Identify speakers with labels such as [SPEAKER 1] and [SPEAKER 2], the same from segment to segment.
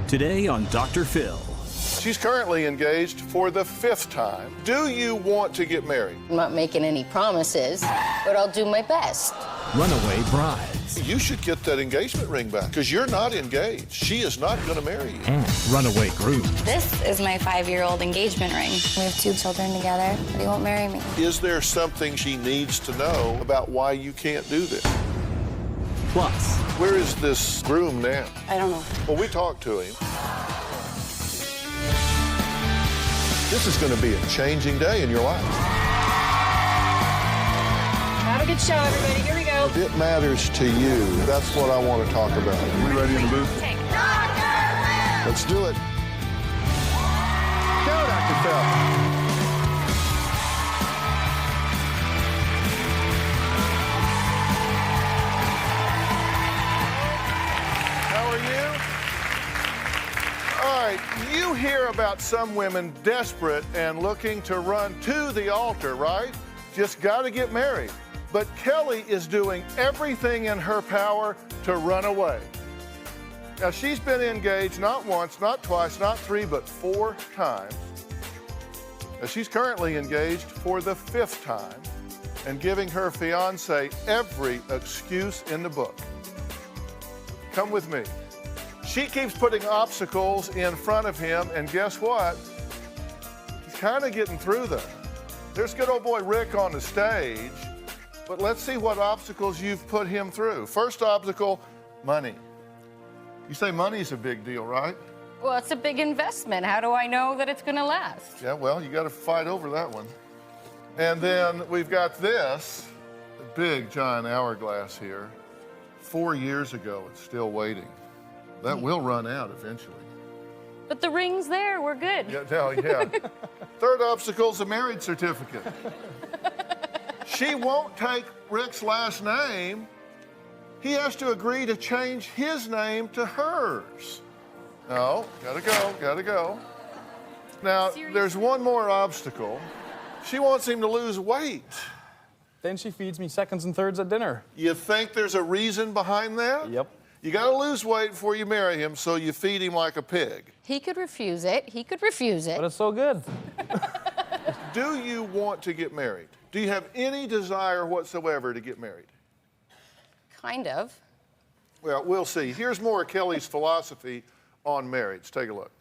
[SPEAKER 1] Today on Dr. Phil.
[SPEAKER 2] She's currently engaged for the 5th time. Do you want to get married?
[SPEAKER 3] I'm not making any promises, but I'll do my best.
[SPEAKER 1] Runaway brides.
[SPEAKER 2] You should get that engagement ring back because you're not engaged. She is not going to marry you.
[SPEAKER 1] And runaway groom.
[SPEAKER 4] This is my 5-year-old engagement ring. We have 2 children together, but he won't marry me.
[SPEAKER 2] Is there something she needs to know about why you can't do this?
[SPEAKER 1] Plus,
[SPEAKER 2] Where is this groom now?
[SPEAKER 4] I don't know.
[SPEAKER 2] Well, we talked to him. This is going to be a changing day in your life.
[SPEAKER 5] Have a good show, everybody. Here we go.
[SPEAKER 2] If it matters to you, that's what I want to talk about. Are we ready in the booth? Let's do it. Go, Dr. Phil. How are you? All right, you hear about some women desperate and looking to run to the altar, right? Just got to get married. But Kelly is doing everything in her power to run away. Now, she's been engaged not once, not twice, not 3, but 4 times. Now, she's currently engaged for the 5th time and giving her fiance every excuse in the book. Come with me. She keeps putting obstacles in front of him, and guess what? He's kind of getting through them. There's good old boy Rick on the stage, but let's see what obstacles you've put him through. First obstacle, money. You say money's a big deal, right?
[SPEAKER 3] Well, it's a big investment. How do I know that it's going to last?
[SPEAKER 2] Yeah, well, you got to fight over that one. And then we've got this, a big giant hourglass here. 4 years ago, it's still waiting. That will run out eventually.
[SPEAKER 3] But the ring's there. We're good.
[SPEAKER 2] Yeah. Third obstacle's a marriage certificate. She won't take Rick's last name. He has to agree to change his name to hers. No, gotta go. Now, there's one more obstacle. She wants him to lose weight.
[SPEAKER 6] Then she feeds me seconds and thirds at dinner.
[SPEAKER 2] You think there's a reason behind that?
[SPEAKER 6] Yep.
[SPEAKER 2] You gotta lose weight before you marry him, so you feed him like a pig.
[SPEAKER 3] He could refuse it.
[SPEAKER 6] But it's so good.
[SPEAKER 2] Do you want to get married? Do you have any desire whatsoever to get married?
[SPEAKER 3] Kind of.
[SPEAKER 2] Well, we'll see. Here's more of Kelly's philosophy on marriage. Take a look.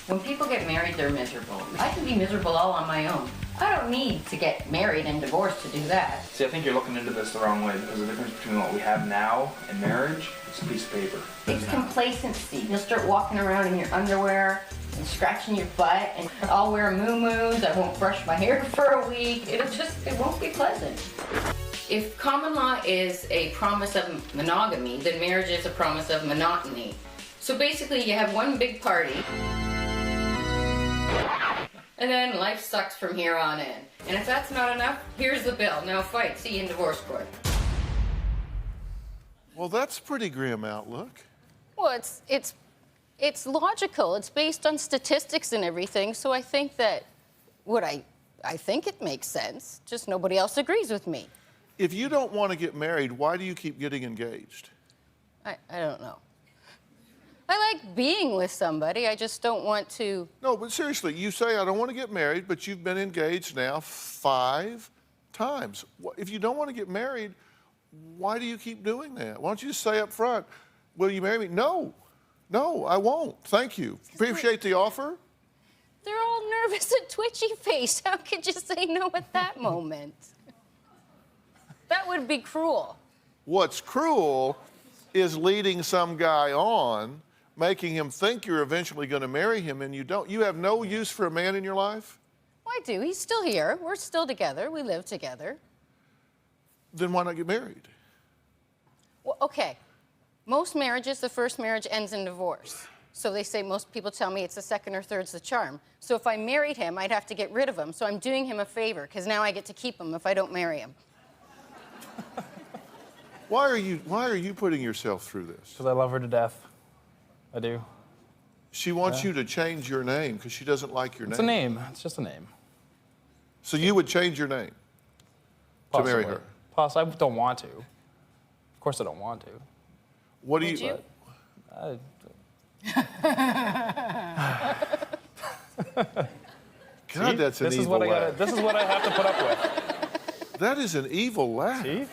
[SPEAKER 3] When people get married, they're miserable. I can be miserable all on my own. I don't need to get married and divorced to do that.
[SPEAKER 7] See, I think you're looking into this the wrong way because the difference between what we have now and marriage is a piece of paper.
[SPEAKER 3] It's complacency. You'll start walking around in your underwear and scratching your butt, and I'll wear moo-moos. I won't brush my hair for a week. It won't be pleasant. If common law is a promise of monogamy, then marriage is a promise of monotony. So basically, you have one big party, and then life sucks from here on in. And if that's not enough, here's the bill. Now fight. See you in divorce court.
[SPEAKER 2] Well, that's a pretty grim outlook.
[SPEAKER 3] Well, it's logical. It's based on statistics and everything. So I think that I think it makes sense. Just nobody else agrees with me.
[SPEAKER 2] If you don't want to get married, why do you keep getting engaged?
[SPEAKER 3] I don't know. I like being with somebody. I just don't want to.
[SPEAKER 2] No, but seriously, you say, I don't want to get married, but you've been engaged now 5 times. If you don't want to get married, why do you keep doing that? Why don't you just say up front, will you marry me? No, I won't. Thank you. Appreciate the offer.
[SPEAKER 3] They're all nervous and twitchy faced. How could you say no at that moment? That would be cruel.
[SPEAKER 2] What's cruel is leading some guy on, making him think you're eventually going to marry him, and you don't. You have no use for a man in your life?
[SPEAKER 3] Well, I do. He's still here. We're still together. We live together.
[SPEAKER 2] Then why not get married?
[SPEAKER 3] Well, okay. Most marriages, the first marriage ends in divorce. So they say, most people tell me it's the second or third's the charm. So if I married him, I'd have to get rid of him. So I'm doing him a favor, because now I get to keep him if I don't marry him.
[SPEAKER 2] Why are you putting yourself through this?
[SPEAKER 6] Because I love her to death. I do.
[SPEAKER 2] She wants you to change your name because she doesn't like your name.
[SPEAKER 6] It's a name. It's just a name.
[SPEAKER 2] So you would change your name to marry her?
[SPEAKER 6] I don't want to. Of course I don't want to.
[SPEAKER 2] What do
[SPEAKER 3] Would
[SPEAKER 2] you?
[SPEAKER 3] you?
[SPEAKER 2] God, that's an
[SPEAKER 6] This is
[SPEAKER 2] evil
[SPEAKER 6] what I
[SPEAKER 2] laugh.
[SPEAKER 6] gotta. This is what I have to put up with.
[SPEAKER 2] That is an evil laugh.
[SPEAKER 6] See?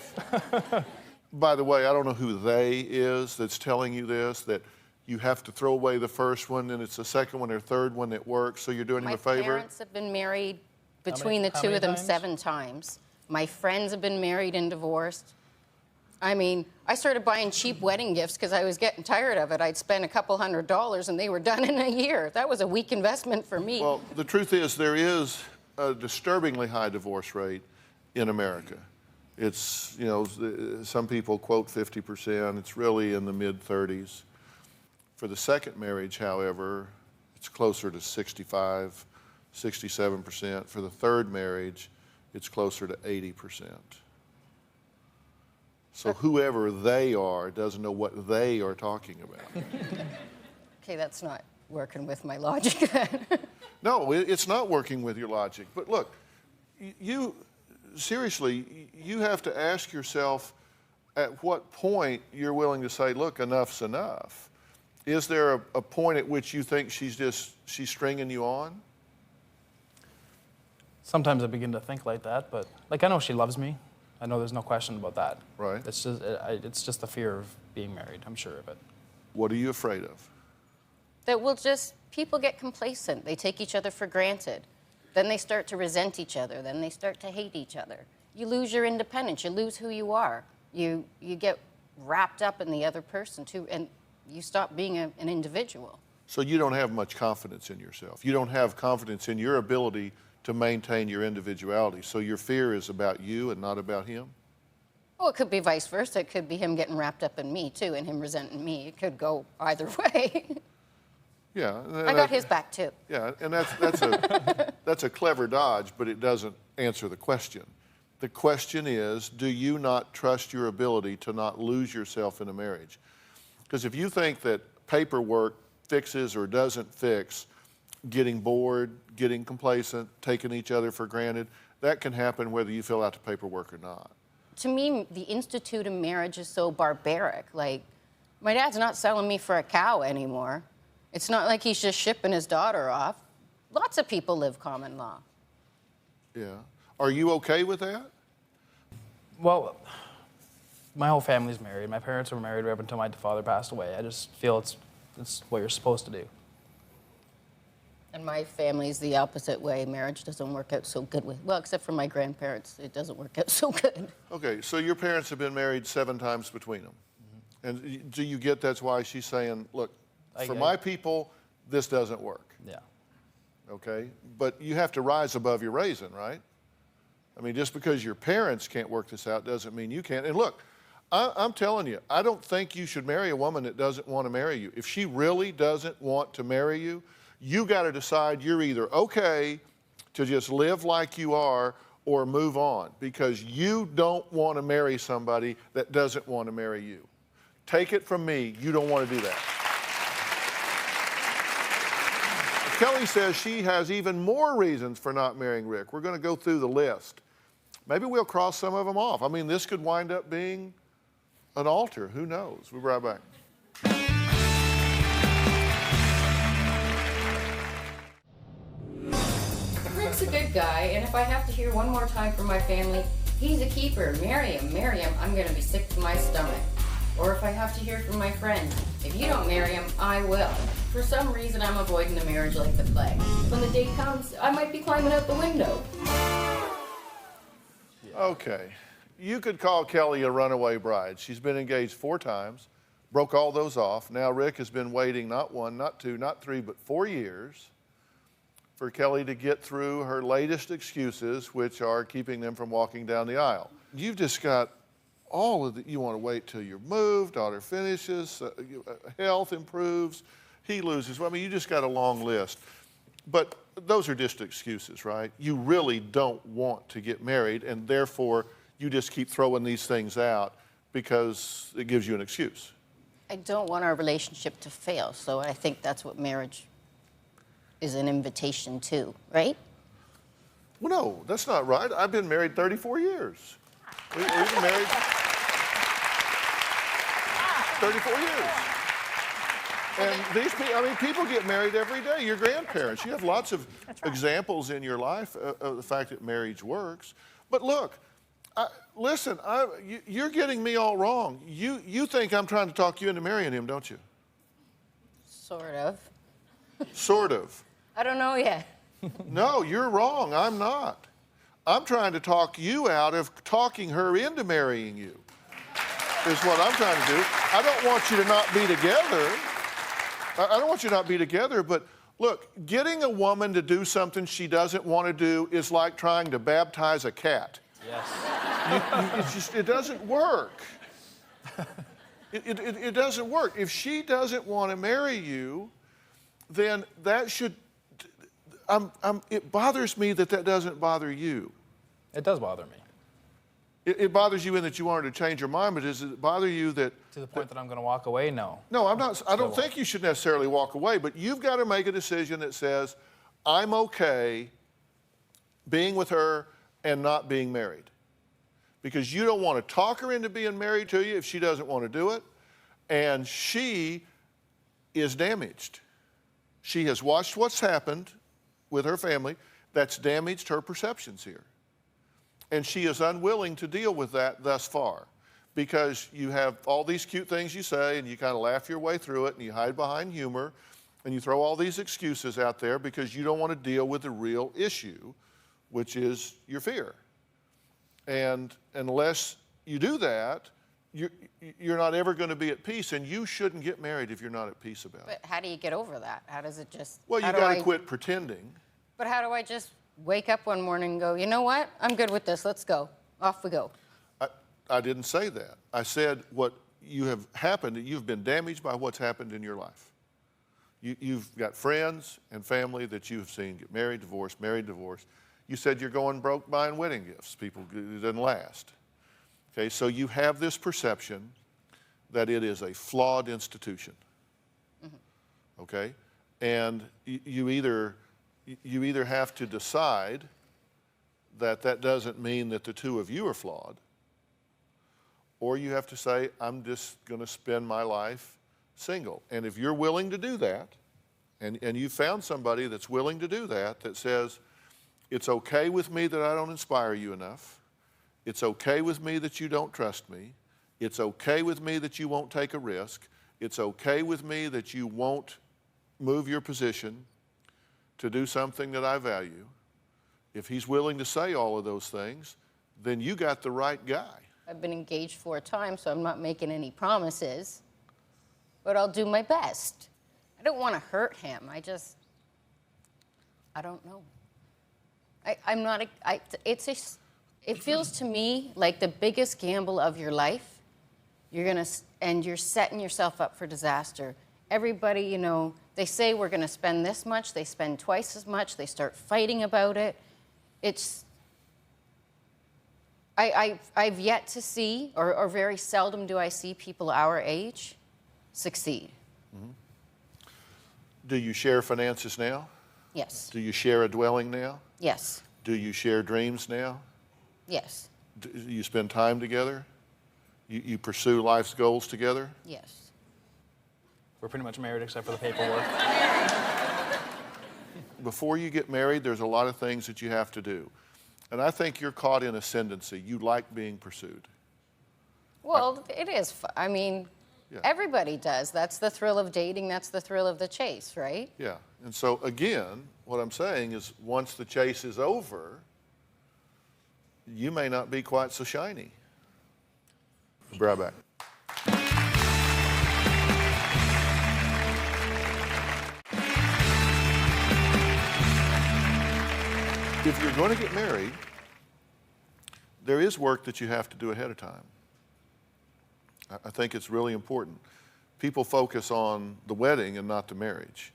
[SPEAKER 2] By the way, I don't know who they is that's telling you this, that you have to throw away the first one and it's the second one or third one that works, so you're doing him
[SPEAKER 3] My
[SPEAKER 2] a favor?
[SPEAKER 3] parents have been married between the
[SPEAKER 6] how
[SPEAKER 3] two
[SPEAKER 6] many
[SPEAKER 3] of them
[SPEAKER 6] times?
[SPEAKER 3] 7 times. My friends have been married and divorced. I mean, I started buying cheap wedding gifts because I was getting tired of it. I'd spend a couple $100 and they were done in a year. That was a weak investment for me.
[SPEAKER 2] Well, the truth is there is a disturbingly high divorce rate in America. It's, you know, some people quote 50%. It's really in the mid-30s. For the second marriage, however, it's closer to 65, 67%. For the third marriage, it's closer to 80%. So whoever they are doesn't know what they are talking about.
[SPEAKER 3] Okay, that's not working with my logic then.
[SPEAKER 2] No, it's not working with your logic. But look, you seriously, you have to ask yourself at what point you're willing to say, look, enough's enough. Is there a point at which you think she's stringing you on?
[SPEAKER 6] Sometimes I begin to think like that, but like I know she loves me. I know there's no question about that.
[SPEAKER 2] Right.
[SPEAKER 6] It's just the fear of being married. I'm sure of it.
[SPEAKER 2] What are you afraid of?
[SPEAKER 3] That people get complacent. They take each other for granted. Then they start to resent each other. Then they start to hate each other. You lose your independence. You lose who you are. You get wrapped up in the other person too, and you stop being an individual.
[SPEAKER 2] So you don't have much confidence in yourself. You don't have confidence in your ability to maintain your individuality. So your fear is about you and not about him?
[SPEAKER 3] Well, it could be vice versa. It could be him getting wrapped up in me too, and him resenting me. It could go either way.
[SPEAKER 2] Yeah.
[SPEAKER 3] I got his back too.
[SPEAKER 2] Yeah, and that's a clever dodge, but it doesn't answer the question. The question is, do you not trust your ability to not lose yourself in a marriage? Because if you think that paperwork fixes or doesn't fix getting bored, getting complacent, taking each other for granted, that can happen whether you fill out the paperwork or not.
[SPEAKER 3] To me, the institute of marriage is so barbaric. Like, my dad's not selling me for a cow anymore. It's not like he's just shipping his daughter off. Lots of people live common law.
[SPEAKER 2] Yeah. Are you okay with that?
[SPEAKER 6] Well, my whole family's married. My parents were married right up until my father passed away. I just feel it's what you're supposed to do.
[SPEAKER 3] And my family's the opposite way. Marriage doesn't work out so good well, except for my grandparents. It doesn't work out so good.
[SPEAKER 2] Okay, so your parents have been married 7 times between them. Mm-hmm. And do you get that's why she's saying, look, for my people, this doesn't work?
[SPEAKER 6] Yeah.
[SPEAKER 2] Okay? But you have to rise above your raisin, right? I mean, just because your parents can't work this out doesn't mean you can't. And look, I'm telling you, I don't think you should marry a woman that doesn't want to marry you. If she really doesn't want to marry you, you got to decide you're either okay to just live like you are or move on, because you don't want to marry somebody that doesn't want to marry you. Take it from me, you don't want to do that. Kelly says she has even more reasons for not marrying Rick. We're going to go through the list. Maybe we'll cross some of them off. I mean, this could wind up being an altar. Who knows? We'll be right back.
[SPEAKER 3] Rick's a good guy, and if I have to hear one more time from my family, he's a keeper, marry him, I'm going to be sick to my stomach. Or if I have to hear from my friends, if you don't marry him, I will. For some reason, I'm avoiding the marriage like the plague. When the day comes, I might be climbing out the window.
[SPEAKER 2] Okay. You could call Kelly a runaway bride. She's been engaged 4 times, broke all those off. Now Rick has been waiting not 1, not 2, not 3, but 4 years for Kelly to get through her latest excuses, which are keeping them from walking down the aisle. You've just got all of it. You want to wait till you're moved, daughter finishes, health improves, he loses. I mean, you just got a long list. But those are just excuses, right? You really don't want to get married, and therefore you just keep throwing these things out because it gives you an excuse.
[SPEAKER 3] I don't want our relationship to fail, so I think that's what marriage is an invitation to, right?
[SPEAKER 2] Well, no, that's not right. I've been married 34 years. We've been married 34 years. And these people, I mean, people get married every day. Your grandparents, you have lots of examples in your life of the fact that marriage works. But look, listen, you're getting me all wrong. You think I'm trying to talk you into marrying him, don't you?
[SPEAKER 3] Sort of.
[SPEAKER 2] Sort of.
[SPEAKER 3] I don't know yet.
[SPEAKER 2] No, you're wrong. I'm not. I'm trying to talk you out of talking her into marrying you, is what I'm trying to do. I don't want you to not be together. I don't want you to not be together, but look, getting a woman to do something she doesn't want to do is like trying to baptize a cat.
[SPEAKER 6] Yes.
[SPEAKER 2] It doesn't work. It doesn't work. If she doesn't want to marry you, then that should, it bothers me that doesn't bother you.
[SPEAKER 6] It does bother me.
[SPEAKER 2] It bothers you in that you want her to change her mind, but does it bother you that...
[SPEAKER 6] To the point that I'm going to walk away? No.
[SPEAKER 2] No, I'm not. I don't think you should necessarily walk away, but you've got to make a decision that says, I'm okay being with her and not being married. Because you don't want to talk her into being married to you if she doesn't want to do it, and she is damaged. She has watched what's happened with her family that's damaged her perceptions here. And she is unwilling to deal with that thus far because you have all these cute things you say and you kind of laugh your way through it and you hide behind humor and you throw all these excuses out there because you don't want to deal with the real issue, which is your fear. And unless you do that, you're not ever going to be at peace, and you shouldn't get married if you're not at peace about it.
[SPEAKER 3] But how do you get over that? How does it just...
[SPEAKER 2] Well, you got to quit pretending.
[SPEAKER 3] But how do I just wake up one morning and go, you know what? I'm good with this. Let's go. Off we go.
[SPEAKER 2] I didn't say that. I said what you have happened, you've been damaged by what's happened in your life. You've got friends and family that you have seen get married, divorced, married, divorced. You said you're going broke buying wedding gifts. People, it doesn't last. Okay, so you have this perception that it is a flawed institution. Mm-hmm. Okay? And you either have to decide that doesn't mean that the two of you are flawed, or you have to say, I'm just going to spend my life single. And if you're willing to do that, and you found somebody that's willing to do that, that says, it's okay with me that I don't inspire you enough. It's okay with me that you don't trust me. It's okay with me that you won't take a risk. It's okay with me that you won't move your position to do something that I value. If he's willing to say all of those things, then you got the right guy.
[SPEAKER 3] I've been engaged 4 times, so I'm not making any promises, but I'll do my best. I don't want to hurt him. I don't know. It feels to me like the biggest gamble of your life. And you're setting yourself up for disaster. Everybody, you know, they say we're going to spend this much, they spend twice as much, they start fighting about it. I've yet to see, or very seldom do I see people our age succeed.
[SPEAKER 2] Mm-hmm. Do you share finances now?
[SPEAKER 3] Yes.
[SPEAKER 2] Do you share a dwelling now?
[SPEAKER 3] Yes.
[SPEAKER 2] Do you share dreams now?
[SPEAKER 3] Yes.
[SPEAKER 2] Do you spend time together? You pursue life's goals together?
[SPEAKER 3] Yes.
[SPEAKER 6] We're pretty much married except for the paperwork.
[SPEAKER 2] Before you get married, there's a lot of things that you have to do. And I think you're caught in ascendancy. You like being pursued.
[SPEAKER 3] Well, it is. I mean, yeah. Everybody does. That's the thrill of dating. That's the thrill of the chase, right?
[SPEAKER 2] Yeah. And so, again, what I'm saying is once the chase is over, you may not be quite so shiny. Be right back. If you're going to get married, there is work that you have to do ahead of time. I think it's really important. People focus on the wedding and not the marriage.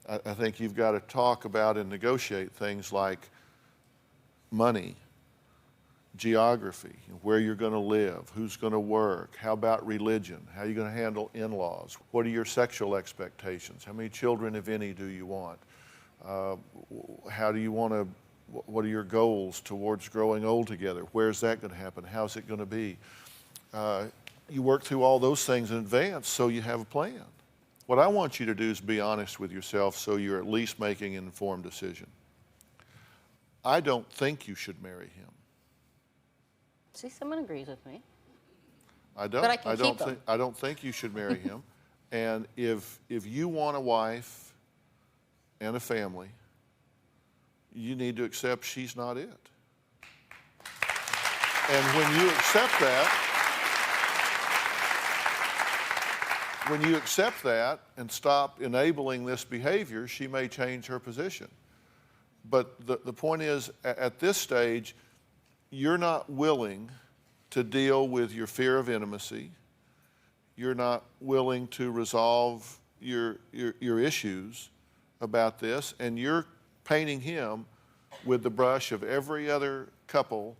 [SPEAKER 2] I think you've got to talk about and negotiate things like money, geography, where you're going to live, who's going to work, how about religion, how are you going to handle in-laws, what are your sexual expectations, how many children, if any, do you want, how do you want to, what are your goals towards growing old together, where's that going to happen, how's it going to be. You work through all those things in advance so you have a plan. What I want you to do is be honest with yourself so you're at least making an informed decision. I don't think you should marry him.
[SPEAKER 3] See, someone agrees with me.
[SPEAKER 2] I don't.
[SPEAKER 3] But I can keep him.
[SPEAKER 2] I don't think you should marry him. And if you want a wife and a family, you need to accept she's not it. And when you accept that, and stop enabling this behavior, she may change her position. But the point is, at this stage, you're not willing to deal with your fear of intimacy. You're not willing to resolve your issues about this, and you're painting him with the brush of every other couple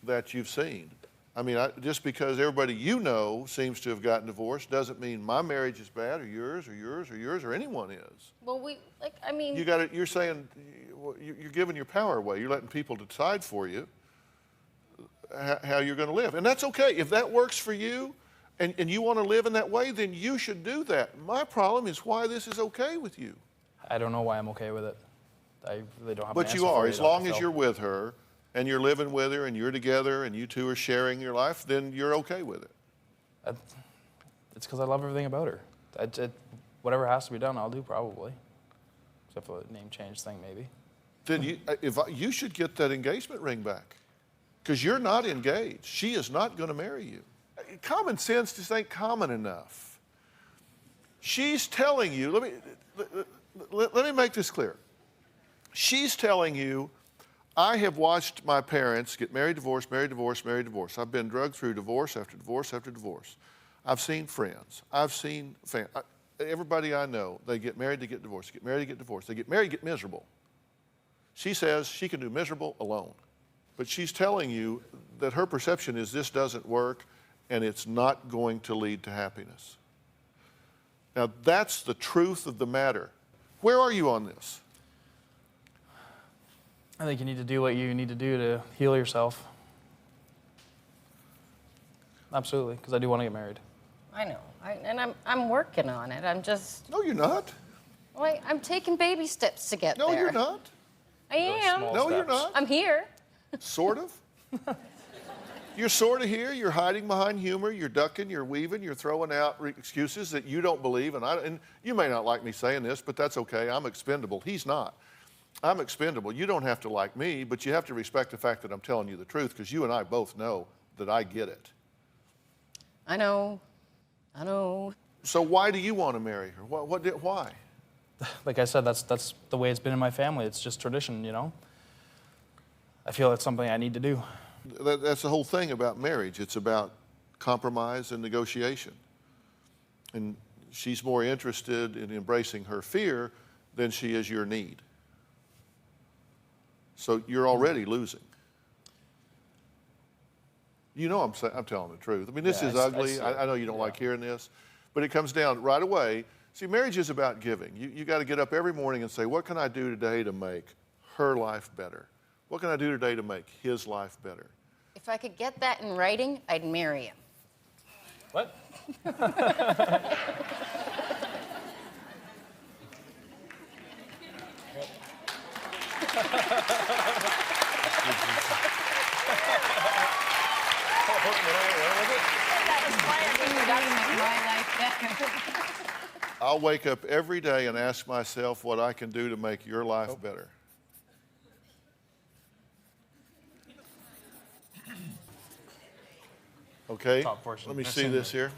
[SPEAKER 2] that you've seen. I mean, just because everybody you know seems to have gotten divorced doesn't mean my marriage is bad, or yours, or yours, or yours, or anyone is.
[SPEAKER 3] Well,
[SPEAKER 2] You're saying, you're giving your power away. You're letting people decide for you how you're going to live. And that's okay. If that works for you and you want to live in that way, then you should do that. My problem is why this is okay with you.
[SPEAKER 6] I don't know why I'm okay with it. I really don't have an
[SPEAKER 2] But
[SPEAKER 6] answer
[SPEAKER 2] you
[SPEAKER 6] for
[SPEAKER 2] are. As
[SPEAKER 6] Dr.
[SPEAKER 2] long as
[SPEAKER 6] Phil.
[SPEAKER 2] you're with her and you're living with her and you're together and you two are sharing your life, then you're okay with it.
[SPEAKER 6] It's because I love everything about her. Whatever has to be done, I'll do probably. Except for the name change thing, maybe.
[SPEAKER 2] Then you should get that engagement ring back, because you're not engaged. She is not going to marry you. Common sense just ain't common enough. She's telling you, let me make this clear. She's telling you, I have watched my parents get married, divorce, married, divorce, married, divorce. I've been drugged through divorce after divorce after divorce. I've seen friends. I've seen everybody I know, they get married, they get divorced, get married, they get divorced. They get married, get miserable. She says she can do miserable alone. But she's telling you that her perception is this doesn't work and it's not going to lead to happiness. Now, that's the truth of the matter. Where are you on this?
[SPEAKER 6] I think you need to do what you need to do to heal yourself. Absolutely, because I do want to get married.
[SPEAKER 3] I know, and I'm working on it. I'm just.
[SPEAKER 2] No, you're not.
[SPEAKER 3] Well, I'm taking baby steps to get there.
[SPEAKER 2] No, you're not.
[SPEAKER 3] I am.
[SPEAKER 6] small
[SPEAKER 2] No, you're
[SPEAKER 6] steps.
[SPEAKER 2] not.
[SPEAKER 3] I'm here.
[SPEAKER 2] Sort of. You're sort of here. You're hiding behind humor. You're ducking. You're weaving. You're throwing out excuses that you don't believe. And you may not like me saying this, but that's okay. I'm expendable. He's not. I'm expendable. You don't have to like me, but you have to respect the fact that I'm telling you the truth, because you and I both know that I get it.
[SPEAKER 3] I know.
[SPEAKER 2] So why do you want to marry her? Why?
[SPEAKER 6] Like I said, that's the way it's been in my family. It's just tradition, you know? I feel it's something I need to do.
[SPEAKER 2] That's the whole thing about marriage. It's about compromise and negotiation. And she's more interested in embracing her fear than she is your need. So you're already losing. You know I'm telling the truth. I mean, this is ugly. I know you don't like hearing this, but it comes down right away. See, marriage is about giving. You got to get up every morning and say, what can I do today to make her life better? What can I do today to make his life better?
[SPEAKER 3] If I could get that in writing, I'd marry him.
[SPEAKER 6] What?
[SPEAKER 2] I'll wake up every day and ask myself what I can do to make your life better. Okay,
[SPEAKER 6] Top portion.
[SPEAKER 2] let me see this here.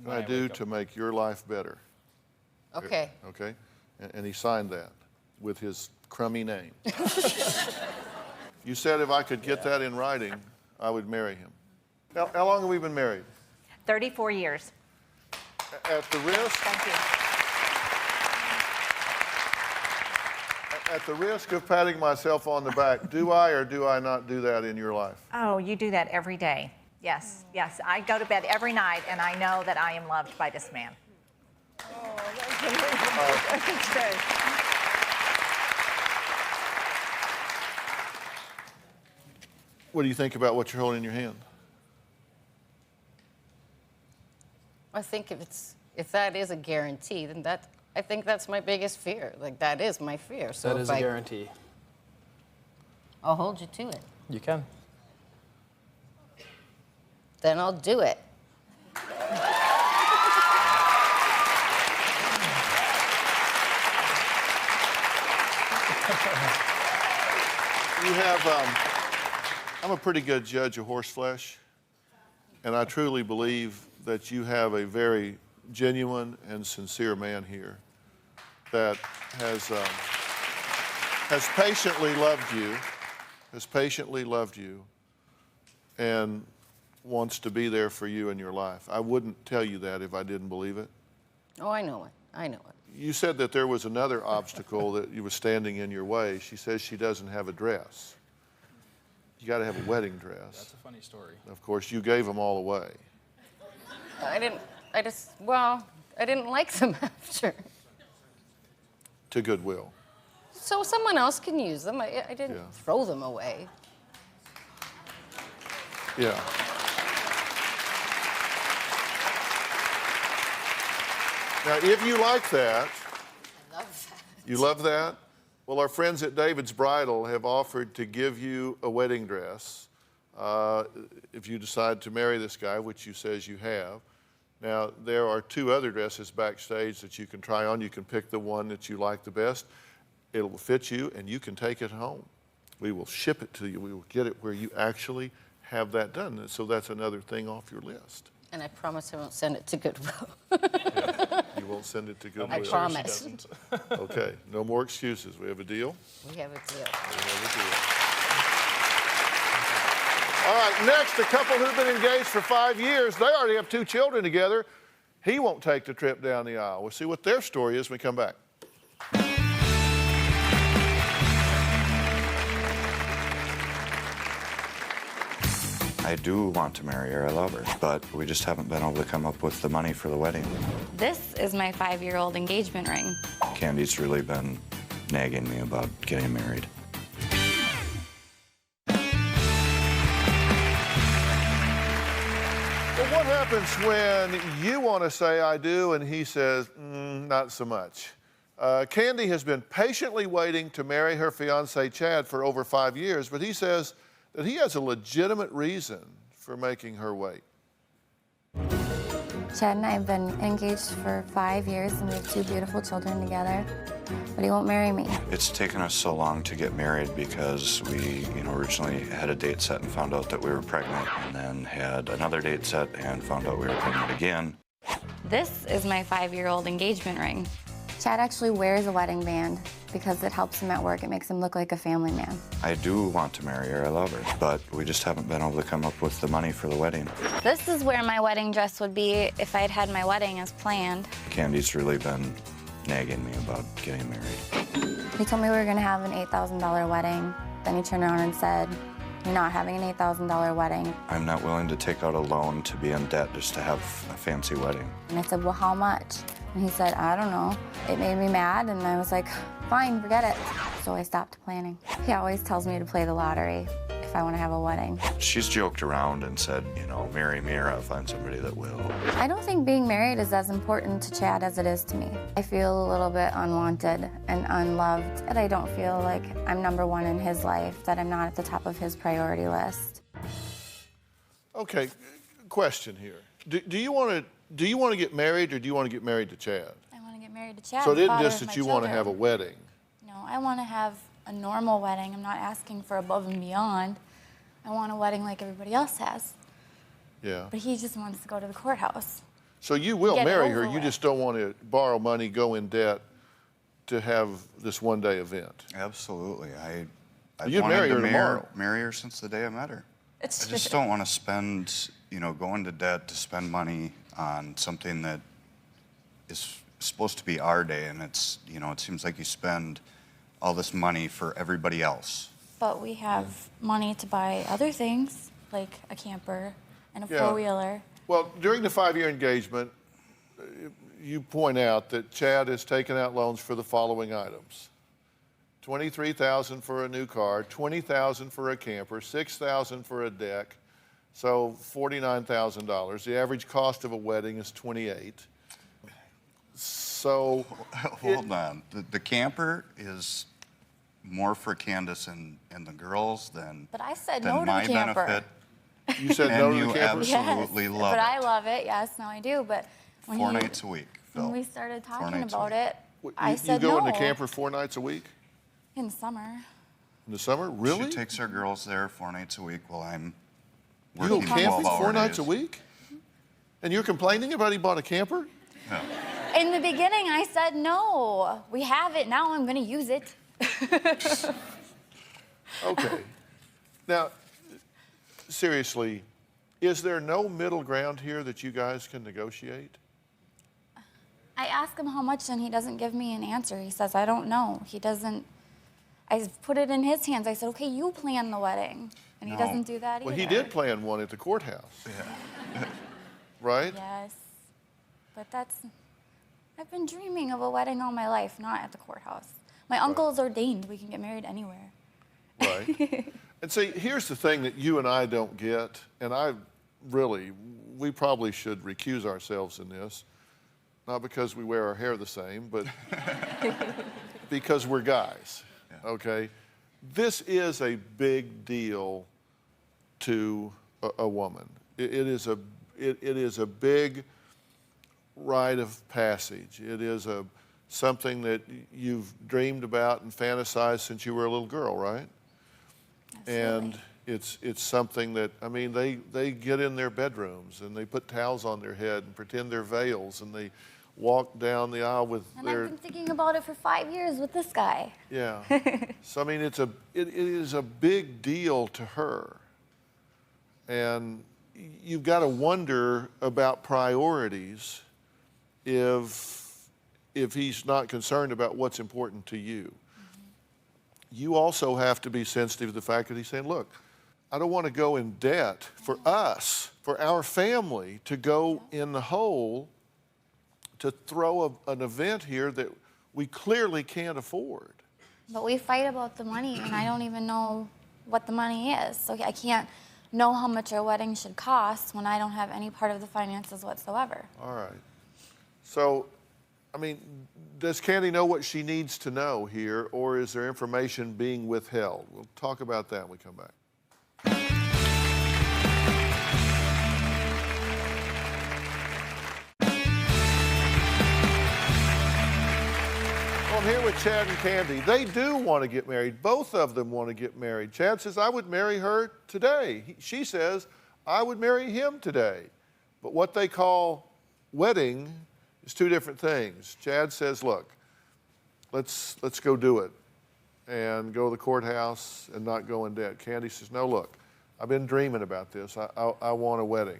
[SPEAKER 2] What can I do to make your life better?
[SPEAKER 3] Okay.
[SPEAKER 2] Okay, and he signed that with his crummy name. You said if I could get that in writing, I would marry him. How long have we been married?
[SPEAKER 8] 34 years.
[SPEAKER 2] At the risk,
[SPEAKER 8] Thank you.
[SPEAKER 2] at the risk of patting myself on the back, do I or do I not do that in your life?
[SPEAKER 8] Oh, you do that every day. Yes, yes. I go to bed every night and I know that I am loved by this man.
[SPEAKER 2] What do you think about what you're holding in your hand?
[SPEAKER 9] I think if that is a guarantee, then I think that's my biggest fear. Like, that is my fear. So
[SPEAKER 6] That is a guarantee.
[SPEAKER 9] I'll hold you to it.
[SPEAKER 6] You can.
[SPEAKER 9] Then I'll do it.
[SPEAKER 2] You have, I'm a pretty good judge of horse flesh, and I truly believe that you have a very genuine and sincere man here that has patiently loved you, and wants to be there for you in your life. I wouldn't tell you that if I didn't believe it.
[SPEAKER 9] Oh, I know it. I know it.
[SPEAKER 2] You said that there was another obstacle that you was standing in your way. She says she doesn't have a dress. You got to have a wedding dress.
[SPEAKER 6] That's a funny story.
[SPEAKER 2] Of course, you gave them all away.
[SPEAKER 9] I didn't like them after.
[SPEAKER 2] To Goodwill.
[SPEAKER 9] So someone else can use them. I didn't throw them away.
[SPEAKER 2] Yeah. Now, if you like that,
[SPEAKER 9] I love that.
[SPEAKER 2] you love that? Well, our friends at David's Bridal have offered to give you a wedding dress if you decide to marry this guy, which you says you have. Now, there are 2 other dresses backstage that you can try on. You can pick the one that you like the best. It will fit you, and you can take it home. We will ship it to you. We will get it where you actually have that done. So that's another thing off your list.
[SPEAKER 9] And I promise I won't send it to Goodwill.
[SPEAKER 2] You won't send it to Goodwill.
[SPEAKER 9] I promise.
[SPEAKER 2] Okay, no more excuses. We have a deal?
[SPEAKER 9] We have a deal.
[SPEAKER 2] We have a deal. All right, next, a couple who've been engaged for 5 years. They already have 2 children together. He won't take the trip down the aisle. We'll see what their story is when we come back.
[SPEAKER 10] I do want to marry her, I love her, but we just haven't been able to come up with the money for the wedding.
[SPEAKER 4] This is my 5-year-old engagement ring.
[SPEAKER 10] Candy's really been nagging me about getting married.
[SPEAKER 2] Well, what happens when you want to say I do and he says, not so much? Candy has been patiently waiting to marry her fiance Chad for over 5 years, but he says that he has a legitimate reason for making her wait.
[SPEAKER 4] Chad and I have been engaged for 5 years, and we have 2 beautiful children together, but he won't marry me.
[SPEAKER 10] It's taken us so long to get married because we, originally had a date set and found out that we were pregnant, and then had another date set and found out we were pregnant again.
[SPEAKER 4] This is my 5-year-old engagement ring. Chad actually wears a wedding band because it helps him at work. It makes him look like a family man.
[SPEAKER 10] I do want to marry her, I love her, but we just haven't been able to come up with the money for the wedding.
[SPEAKER 4] This is where my wedding dress would be if I'd had my wedding as planned.
[SPEAKER 10] Candy's really been nagging me about getting married.
[SPEAKER 4] He told me we were gonna have an $8,000 wedding. Then he turned around and said, "You're not having an $8,000 wedding."
[SPEAKER 10] I'm not willing to take out a loan to be in debt just to have a fancy wedding.
[SPEAKER 4] And I said, "Well, how much?" And he said, "I don't know." It made me mad, and I was like, fine, forget it. So I stopped planning. He always tells me to play the lottery if I want to have a wedding.
[SPEAKER 10] She's joked around and said, marry me or I'll find somebody that will.
[SPEAKER 4] I don't think being married is as important to Chad as it is to me. I feel a little bit unwanted and unloved, and I don't feel like I'm #1 in his life, that I'm not at the top of his priority list.
[SPEAKER 2] Okay, question here. Do you want to get married, or do you want to get married to Chad?
[SPEAKER 4] I want to get married to Chad.
[SPEAKER 2] So it isn't
[SPEAKER 4] father
[SPEAKER 2] just
[SPEAKER 4] of
[SPEAKER 2] that
[SPEAKER 4] my
[SPEAKER 2] you want to
[SPEAKER 4] children.
[SPEAKER 2] have a wedding.
[SPEAKER 4] No, I want to have a normal wedding. I'm not asking for above and beyond. I want a wedding like everybody else has.
[SPEAKER 2] Yeah.
[SPEAKER 4] But he just wants to go to the courthouse.
[SPEAKER 2] So you will
[SPEAKER 4] Get it
[SPEAKER 2] marry her,
[SPEAKER 4] over
[SPEAKER 2] you
[SPEAKER 4] with.
[SPEAKER 2] just don't want to borrow money, go in debt to have this one-day event.
[SPEAKER 10] Absolutely. I've
[SPEAKER 2] You'd
[SPEAKER 10] wanted
[SPEAKER 2] marry
[SPEAKER 10] to
[SPEAKER 2] her tomorrow.
[SPEAKER 10] marry her since the day I met her. I
[SPEAKER 4] It's
[SPEAKER 10] just don't want to spend, go into debt to spend money on something that is supposed to be our day, and it's, it seems like you spend all this money for everybody else.
[SPEAKER 4] But we have money to buy other things, like a camper and a
[SPEAKER 2] Yeah.
[SPEAKER 4] four-wheeler.
[SPEAKER 2] Well, during the 5-year engagement, you point out that Chad has taken out loans for the following items: $23,000 for a new car, $20,000 for a camper, $6,000 for a deck, So $49,000. The average cost of a wedding is $28,000. So
[SPEAKER 10] Hold on. The camper is more for Candace and the girls than
[SPEAKER 4] But I said
[SPEAKER 10] than
[SPEAKER 4] no to
[SPEAKER 10] my
[SPEAKER 4] the camper.
[SPEAKER 10] benefit.
[SPEAKER 2] you said no
[SPEAKER 10] And
[SPEAKER 2] to the
[SPEAKER 10] you
[SPEAKER 2] camper?
[SPEAKER 10] absolutely
[SPEAKER 4] Yes,
[SPEAKER 10] love
[SPEAKER 4] but
[SPEAKER 10] it.
[SPEAKER 4] I love it. Yes, now I do. But when
[SPEAKER 10] 4
[SPEAKER 4] you-
[SPEAKER 10] nights a week, Phil.
[SPEAKER 4] when we started
[SPEAKER 10] 4
[SPEAKER 4] talking
[SPEAKER 10] nights a
[SPEAKER 4] about
[SPEAKER 10] week.
[SPEAKER 4] it,
[SPEAKER 2] You-
[SPEAKER 4] I said
[SPEAKER 2] You go
[SPEAKER 4] no.
[SPEAKER 2] in the camper 4 nights a week?
[SPEAKER 4] In the summer.
[SPEAKER 2] In the summer? Really?
[SPEAKER 10] She takes her girls there 4 nights a week while I'm
[SPEAKER 2] You go
[SPEAKER 10] working
[SPEAKER 2] camping
[SPEAKER 10] 12-hour
[SPEAKER 2] 4 nights a
[SPEAKER 10] days.
[SPEAKER 2] week? And you're complaining about he bought a camper?
[SPEAKER 10] Yeah.
[SPEAKER 4] In the beginning, I said no. We have it now. I'm going to use it.
[SPEAKER 2] Okay. Now, seriously, is there no middle ground here that you guys can negotiate?
[SPEAKER 4] I ask him how much, and he doesn't give me an answer. He says, I don't know. He doesn't. I put it in his hands. I said, okay, you plan the wedding. And he
[SPEAKER 10] No.
[SPEAKER 4] doesn't do that either.
[SPEAKER 2] Well, he did plan one at the courthouse,
[SPEAKER 10] Yeah.
[SPEAKER 2] right?
[SPEAKER 4] Yes. But I've been dreaming of a wedding all my life, not at the courthouse. My uncle's ordained. We can get married anywhere.
[SPEAKER 2] Right. And see, here's the thing that you and I don't get, and we probably should recuse ourselves in this, not because we wear our hair the same, but because we're guys, okay? This is a big deal to a woman. It is a big rite of passage. It is something that you've dreamed about and fantasized since you were a little girl, right? And it's something that, I mean, they get in their bedrooms and they put towels on their head and pretend they're veils and they walk down the aisle with
[SPEAKER 4] And
[SPEAKER 2] their...
[SPEAKER 4] I've been thinking about it for 5 years with this guy.
[SPEAKER 2] Yeah. So, I mean, it is a big deal to her. And you've got to wonder about priorities if he's not concerned about what's important to you. You also have to be sensitive to the fact that he's saying, look, I don't want to go in debt for us, for our family, to go in the hole to throw an event here that we clearly can't afford.
[SPEAKER 4] But we fight about the money, and I don't even know what the money is. So I can't know how much our wedding should cost when I don't have any part of the finances whatsoever.
[SPEAKER 2] All right. So, I mean, does Candy know what she needs to know here, or is there information being withheld? We'll talk about that when we come back. Well, I'm here with Chad and Candy. They do want to get married. Both of them want to get married. Chad says, I would marry her today. She says, I would marry him today. But what they call wedding is two different things. Chad says, look, let's go do it and go to the courthouse and not go in debt. Candy says, no, look, I've been dreaming about this. I want a wedding.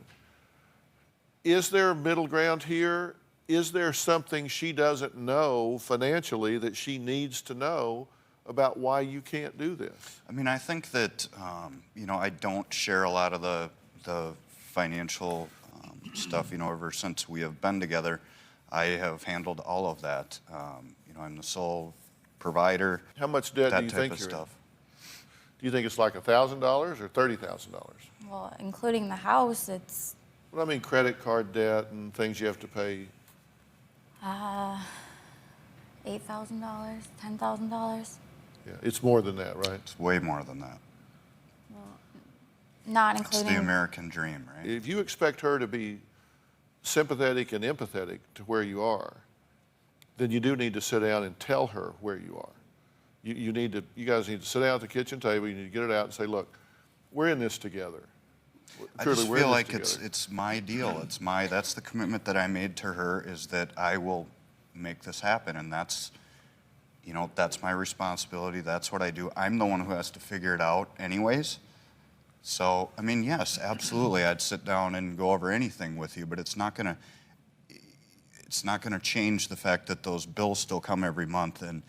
[SPEAKER 2] Is there a middle ground here? Is there something she doesn't know financially that she needs to know about why you can't do this?
[SPEAKER 10] I mean, I think that, I don't share a lot of the financial stuff, ever since we have been together. I have handled all of that. I'm the sole provider.
[SPEAKER 2] How much debt do you think
[SPEAKER 10] of
[SPEAKER 2] you're in?
[SPEAKER 10] stuff.
[SPEAKER 2] Do you think it's like $1,000 or $30,000?
[SPEAKER 4] Well, including the house, it's
[SPEAKER 2] Well, I mean credit card debt and things you have to pay.
[SPEAKER 4] $8,000, $10,000.
[SPEAKER 2] Yeah, it's more than that, right?
[SPEAKER 10] It's way more than that.
[SPEAKER 4] Not
[SPEAKER 10] It's
[SPEAKER 4] including.
[SPEAKER 10] the American dream, right?
[SPEAKER 2] If you expect her to be sympathetic and empathetic to where you are, then you do need to sit down and tell her where you are. You guys need to sit down at the kitchen table. You need to get it out and say, look, we're in this together.
[SPEAKER 10] I
[SPEAKER 2] Truly,
[SPEAKER 10] just
[SPEAKER 2] we're in
[SPEAKER 10] feel
[SPEAKER 2] this
[SPEAKER 10] like
[SPEAKER 2] together.
[SPEAKER 10] it's my deal. That's the commitment that I made to her, is that I will make this happen, and that's my responsibility. That's what I do. I'm the one who has to figure it out anyways. So, I mean, yes, absolutely, I'd sit down and go over anything with you, but it's not gonna change the fact that those bills still come every month, and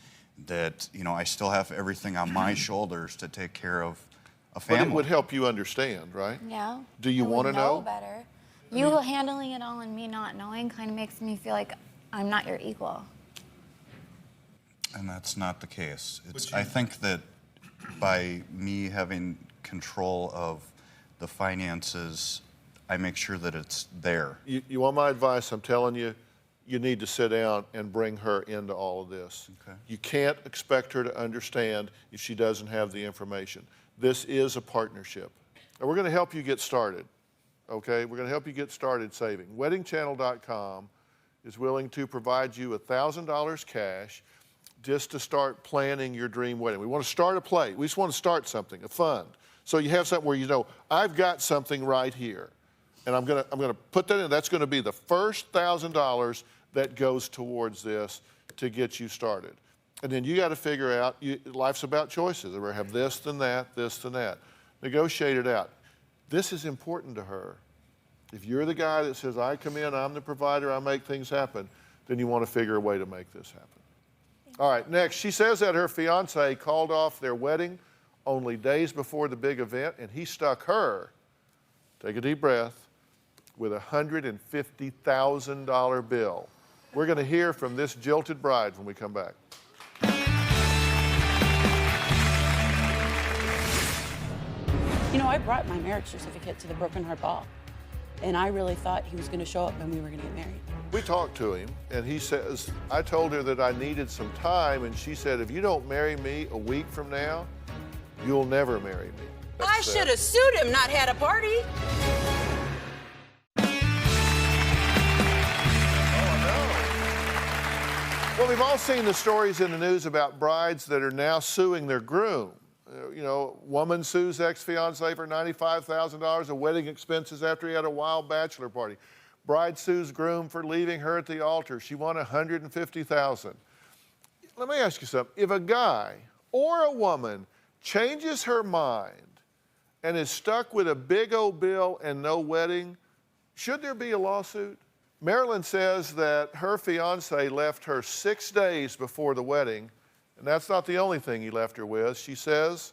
[SPEAKER 10] that I still have everything on my shoulders to take care of a family.
[SPEAKER 2] But it would help you understand, right?
[SPEAKER 4] Yeah.
[SPEAKER 2] Do you
[SPEAKER 4] I would
[SPEAKER 2] want to know?
[SPEAKER 4] better? You handling it all and me not knowing kind of makes me feel like I'm not your equal.
[SPEAKER 10] And that's not the case. I think that by me having control of the finances, I make sure that it's there.
[SPEAKER 2] You want my advice? I'm telling you, you need to sit down and bring her into all of this.
[SPEAKER 10] Okay.
[SPEAKER 2] You can't expect her to understand if she doesn't have the information. This is a partnership. And we're going to help you get started, okay? We're going to help you get started saving. WeddingChannel.com is willing to provide you $1,000 cash just to start planning your dream wedding. We want to start a play. We just want to start something, a fund. So you have something where you know, I've got something right here. And I'm gonna put that in. That's gonna be the first $1,000 that goes towards this to get you started. And then you got to figure out, life's about choices. We're gonna have this, then that, this, then that. Negotiate it out. This is important to her. If you're the guy that says, I come in, I'm the provider, I make things happen, then you want to figure a way to make this happen. All right, next, she says that her fiance called off their wedding only days before the big event, and he stuck her, take a deep breath, with a $150,000 bill. We're going to hear from this jilted bride when we come back.
[SPEAKER 11] You know, I brought my marriage certificate to the Broken Heart Ball, and I really thought he was going to show up and we were going to get married.
[SPEAKER 2] We talked to him, and he says, I told her that I needed some time, and she said, if you don't marry me a week from now, you'll never marry me.
[SPEAKER 11] I should have sued him, not had a party.
[SPEAKER 2] Well, we've all seen the stories in the news about brides that are now suing their groom. You know, woman sues ex-fiance for $95,000 of wedding expenses after he had a wild bachelor party. Bride sues groom for leaving her at the altar. She won $150,000. Let me ask you something. If a guy or a woman changes her mind and is stuck with a big old bill and no wedding, should there be a lawsuit? Marilyn says that her fiance left her 6 days before the wedding, and that's not the only thing he left her with. She says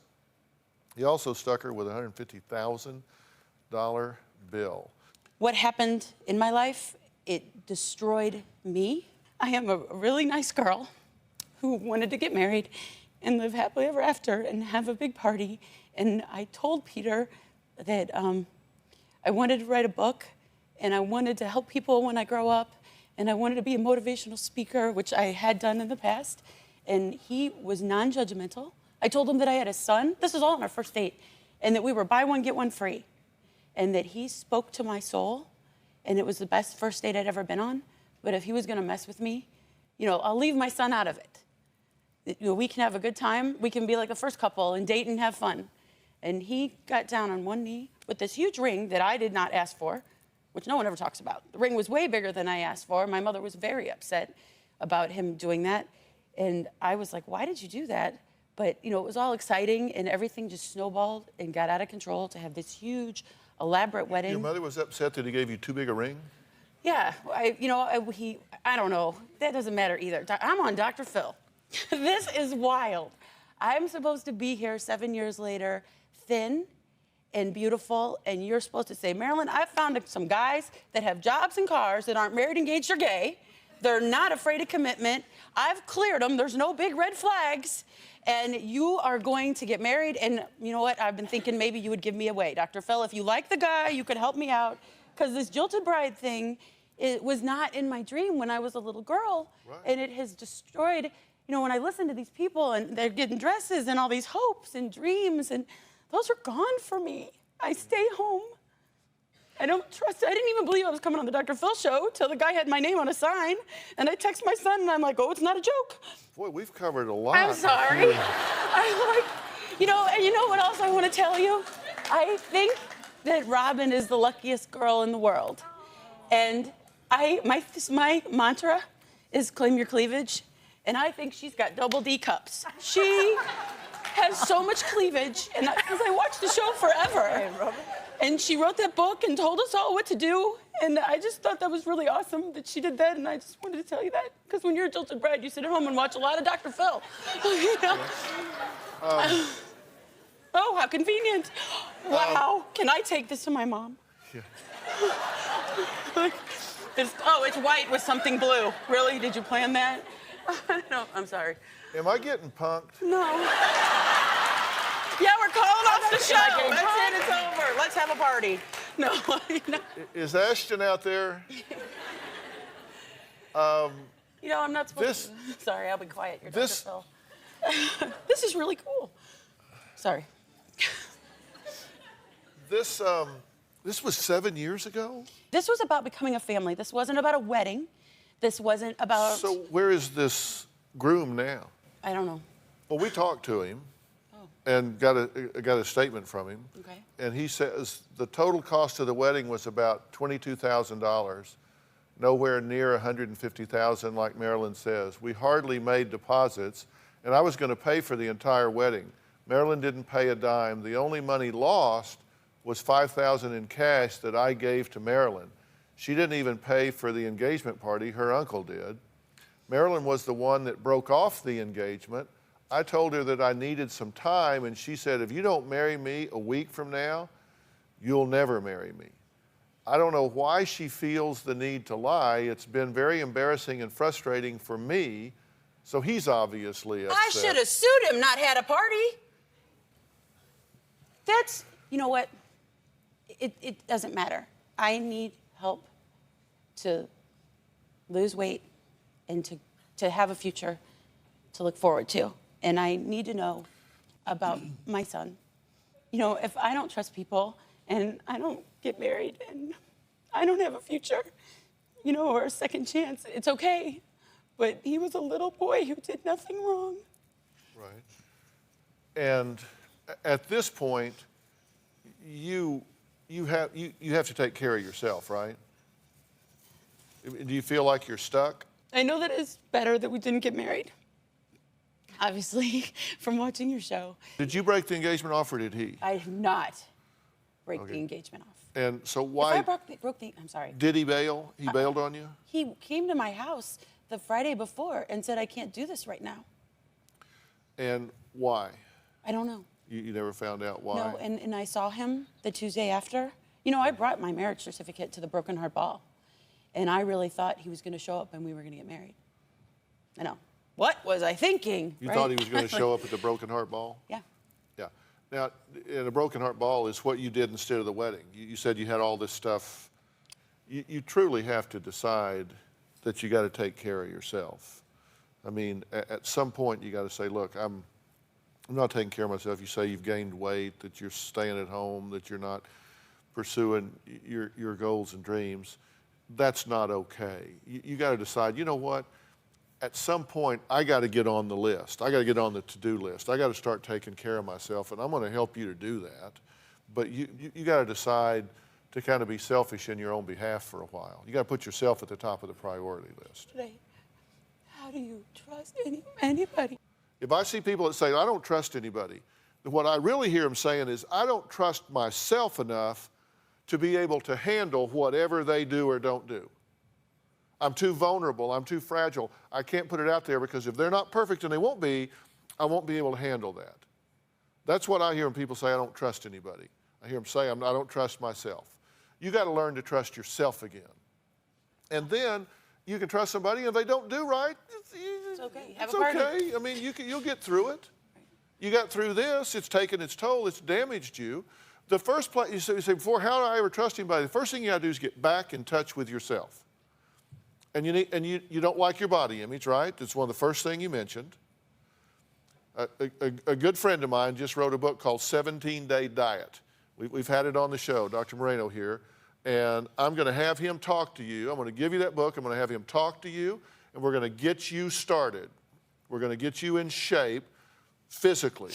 [SPEAKER 2] he also stuck her with a $150,000 bill.
[SPEAKER 11] What happened in my life, it destroyed me. I am a really nice girl who wanted to get married and live happily ever after and have a big party. And I told Peter that I wanted to write a book, and I wanted to help people when I grow up, and I wanted to be a motivational speaker, which I had done in the past. And he was non-judgmental. I told him that I had a son. This is all on our first date. And that we were buy one, get one free. And that he spoke to my soul. And it was the best first date I'd ever been on. But if he was gonna mess with me, you know, I'll leave my son out of it. You know, we can have a good time. We can be like the first couple and date and have fun. And he got down on one knee with this huge ring that I did not ask for, which no one ever talks about. The ring was way bigger than I asked for. My mother was very upset about him doing that. And I was like, why did you do that? But, you know, it was all exciting, and everything just snowballed and got out of control to have this huge, elaborate wedding.
[SPEAKER 2] Your mother was upset that he gave you too big a ring?
[SPEAKER 11] Yeah, I don't know. That doesn't matter either. I'm on Dr. Phil. This is wild. I'm supposed to be here 7 years later, thin and beautiful, and you're supposed to say, Marilyn, I found some guys that have jobs and cars that aren't married, engaged, or gay. They're not afraid of commitment. I've cleared them. There's no big red flags. And you are going to get married. And you know what? I've been thinking maybe you would give me away. Dr. Phil, if you like the guy, you could help me out. Because this jilted bride thing, it was not in my dream when I was a little girl. Right. And it has destroyed, you know, when I listen to these people and they're getting dresses and all these hopes and dreams, and those are gone for me. I stay home. I don't trust it. I didn't even believe I was coming on the Dr. Phil show till the guy had my name on a sign. And I text my son and I'm like, oh, it's not a joke.
[SPEAKER 2] Boy, we've covered a lot.
[SPEAKER 11] I'm sorry. I'm like, you know, and you know what else I want to tell you? I think that Robin is the luckiest girl in the world. And my mantra is claim your cleavage. And I think she's got double D cups. She has so much cleavage. And because I watched the show forever. And she wrote that book and told us all what to do. And I just thought that was really awesome that she did that. And I just wanted to tell you that. Because when you're a jilted bride, you sit at home and watch a lot of Dr. Phil. You know? Oh, how convenient. Wow. Can I take this to my mom?
[SPEAKER 2] Yeah.
[SPEAKER 11] It's white with something blue. Really? Did you plan that? No, I'm sorry.
[SPEAKER 2] Am I getting punked?
[SPEAKER 11] No. Yeah, we're calling off the show. That's it. It's over. Let's have a party. No.
[SPEAKER 2] Is Ashton out there?
[SPEAKER 11] You know, I'm not supposed to. Sorry, I'll be quiet. You're Dr. Phil. This is really cool. Sorry.
[SPEAKER 2] This was 7 years ago?
[SPEAKER 11] This was about becoming a family. This wasn't about a wedding. This wasn't about...
[SPEAKER 2] So where is this groom now?
[SPEAKER 11] I don't know.
[SPEAKER 2] Well, we talked to him and got a statement from him.
[SPEAKER 11] Okay.
[SPEAKER 2] And he says the total cost of the wedding was about $22,000, nowhere near $150,000 like Marilyn says. We hardly made deposits, and I was going to pay for the entire wedding. Marilyn didn't pay a dime. The only money lost was $5,000 in cash that I gave to Marilyn. She didn't even pay for the engagement party, her uncle did. Marilyn was the one that broke off the engagement. I told her that I needed some time, and she said, if you don't marry me a week from now, you'll never marry me. I don't know why she feels the need to lie. It's been very embarrassing and frustrating for me, so he's obviously upset.
[SPEAKER 11] I should have sued him, not had a party. That's, you know what? It doesn't matter. I need help to lose weight and to have a future to look forward to. And I need to know about my son. You know, if I don't trust people and I don't get married and I don't have a future, you know, or a second chance, it's okay. But he was a little boy who did nothing wrong.
[SPEAKER 2] Right. And at this point, you have to take care of yourself, right? Do you feel like you're stuck?
[SPEAKER 11] I know that it's better that we didn't get married. Obviously, from watching your show.
[SPEAKER 2] Did you break the engagement off, or did he?
[SPEAKER 11] I did not break the engagement off.
[SPEAKER 2] And so why?
[SPEAKER 11] If I broke the, I'm sorry.
[SPEAKER 2] Did he bail? He bailed on you?
[SPEAKER 11] He came to my house the Friday before and said, I can't do this right now.
[SPEAKER 2] And why?
[SPEAKER 11] I don't know.
[SPEAKER 2] You never found out why?
[SPEAKER 11] No, and I saw him the Tuesday after. You know, I brought my marriage certificate to the Broken Heart Ball. And I really thought he was going to show up and we were going to get married. I know. What was I thinking?
[SPEAKER 2] You thought he was going to show up at the Broken Heart Ball?
[SPEAKER 11] Yeah.
[SPEAKER 2] Yeah. Now, in a Broken Heart Ball is what you did instead of the wedding. You said you had all this stuff. You truly have to decide that you got to take care of yourself. I mean, at some point you got to say, look, I'm not taking care of myself. You say you've gained weight, that you're staying at home, that you're not pursuing your goals and dreams. That's not okay. You got to decide, you know what? At some point, I got to get on the list. I got to get on the to-do list. I got to start taking care of myself, and I'm going to help you to do that. But you got to decide to kind of be selfish in your own behalf for a while. You got to put yourself at the top of the priority list.
[SPEAKER 11] How do you trust anybody?
[SPEAKER 2] If I see people that say, I don't trust anybody, what I really hear them saying is, I don't trust myself enough to be able to handle whatever they do or don't do. I'm too vulnerable, I'm too fragile. I can't put it out there because if they're not perfect, and they won't be, I won't be able to handle that. That's what I hear when people say, I don't trust anybody. I hear them say, I don't trust myself. You got to learn to trust yourself again. And then you can trust somebody, and if they don't do right,
[SPEAKER 11] it's okay.
[SPEAKER 2] It's okay. I mean, you'll get through it. You got through this, it's taken its toll, it's damaged you. The first place, you say before, how do I ever trust anybody? The first thing you got to do is get back in touch with yourself. And you don't like your body image, right? It's one of the first things you mentioned. A good friend of mine just wrote a book called 17-Day Diet. We've had it on the show, Dr. Moreno here. And I'm going to have him talk to you. I'm going to give you that book. I'm going to have him talk to you. And we're going to get you started. We're going to get you in shape physically.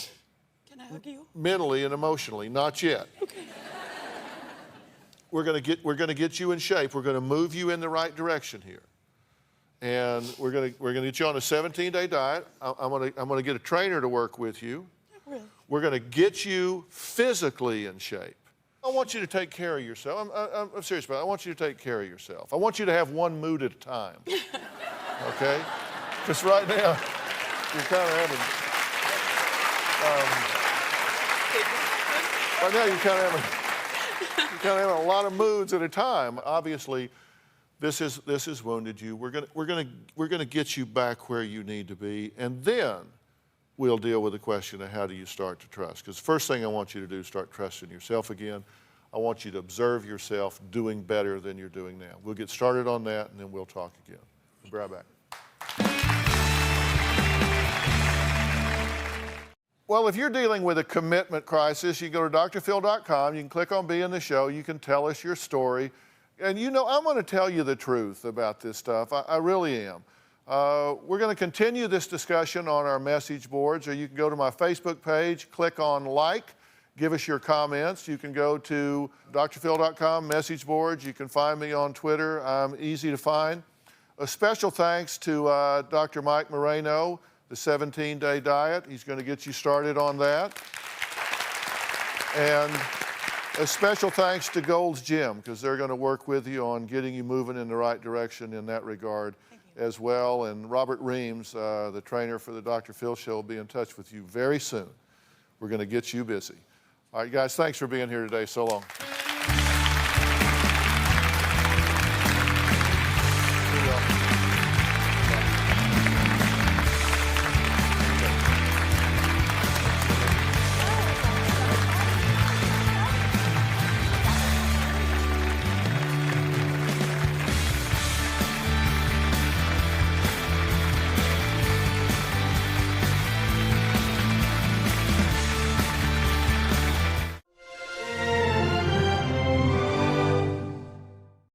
[SPEAKER 11] Can I hug you?
[SPEAKER 2] Mentally and emotionally. Not yet.
[SPEAKER 11] Okay.
[SPEAKER 2] We're going to get you in shape. We're going to move you in the right direction here. And we're going to get you on a 17-day diet. I'm going to get a trainer to work with you.
[SPEAKER 11] Really?
[SPEAKER 2] We're going to get you physically in shape. I want you to take care of yourself. I'm serious about it. I want you to take care of yourself. I want you to have one mood at a time. Okay? Because right now, you're kind of having... right now, you're kind of having a lot of moods at a time. Obviously, this has wounded you. We're gonna get you back where you need to be, and then we'll deal with the question of how do you start to trust. Because the first thing I want you to do is start trusting yourself again. I want you to observe yourself doing better than you're doing now. We'll get started on that, and then we'll talk again. We'll be right back. Well, if you're dealing with a commitment crisis, you go to drphil.com, you can click on Be in the Show, you can tell us your story. And you know, I'm going to tell you the truth about this stuff. I really am. We're going to continue this discussion on our message boards, or you can go to my Facebook page, click on like, give us your comments. You can go to drphil.com message boards. You can find me on Twitter. I'm easy to find. A special thanks to Dr. Mike Moreno, the 17-day diet. He's going to get you started on that. And a special thanks to Gold's Gym, because they're going to work with you on getting you moving in the right direction in that regard as well. And Robert Reams, the trainer for the Dr. Phil Show, will be in touch with you very soon. We're going to get you busy. All right, guys, thanks for being here today. So long.